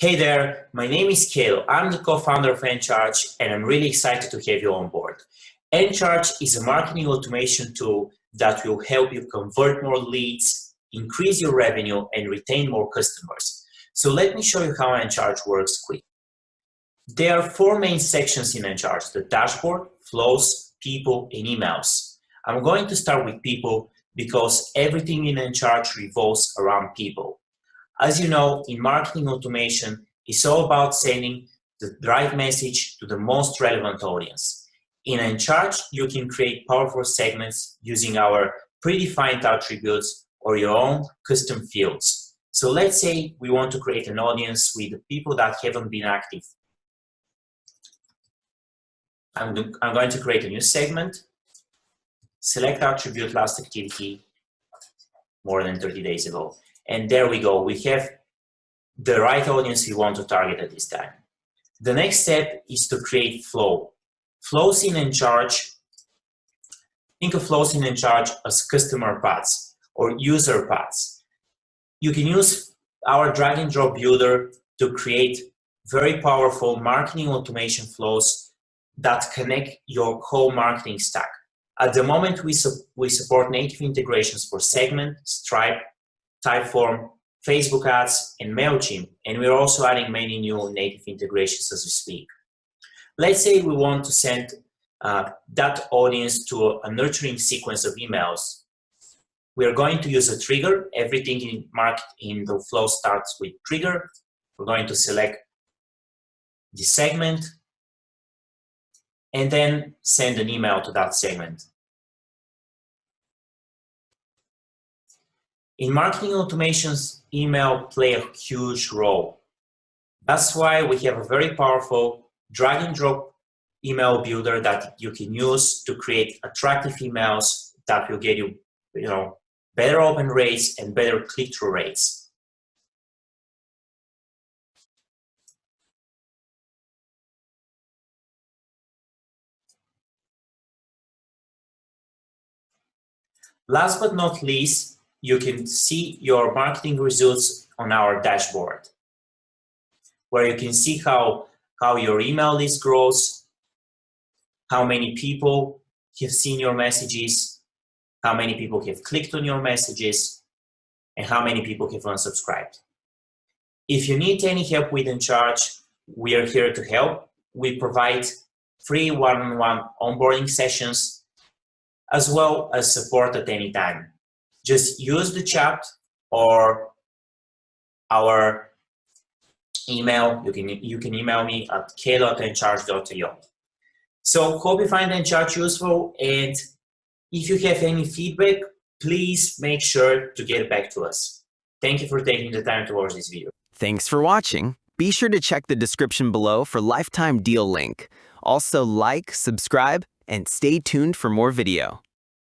Hey there, my name is Kale. I'm the co-founder of Encharge, and I'm really excited to have you on board. Encharge is a marketing automation tool that will help you convert more leads, increase your revenue, and retain more customers. So let me show you how Encharge works quick. There are four main sections in Encharge: the dashboard, flows, people, and emails. I'm going to start with people because everything in Encharge revolves around people. As you know, in marketing automation, it's all about sending the right message to the most relevant audience. In Encharge, you can create powerful segments using our predefined attributes or your own custom fields. So let's say we want to create an audience with people that haven't been active. I'm going to create a new segment, select attribute last activity more than 30 days ago. And there we go. We have the right audience we want to target at this time. The next step is to create flow. Flows in Encharge, think of flows in Encharge as customer paths or user paths. You can use our drag and drop builder to create very powerful marketing automation flows that connect your whole marketing stack. At the moment, we support native integrations for Segment, Stripe, Typeform, Facebook ads, and MailChimp, and we're also adding many new native integrations as we speak. Let's say we want to send that audience to a nurturing sequence of emails. We're going to use a trigger. Everything in the flow starts with trigger. We're going to select the segment and then send an email to that segment. In marketing automations, email play a huge role. That's why we have a very powerful drag and drop email builder that you can use to create attractive emails that will get you, better open rates and better click-through rates. Last but not least, you can see your marketing results on our dashboard, where you can see how your email list grows, how many people have seen your messages, how many people have clicked on your messages, and how many people have unsubscribed. If you need any help with Encharge, we are here to help. We provide free one-on-one onboarding sessions, as well as support at any time. Just use the chat or our email. You can email me at k.encharge.io. So hope you find Encharge useful, and if you have any feedback, please make sure to get back to us. Thank you for taking the time to watch this video. Thanks for watching. Be sure to check the description below for lifetime deal link. Also like, subscribe, and stay tuned for more video.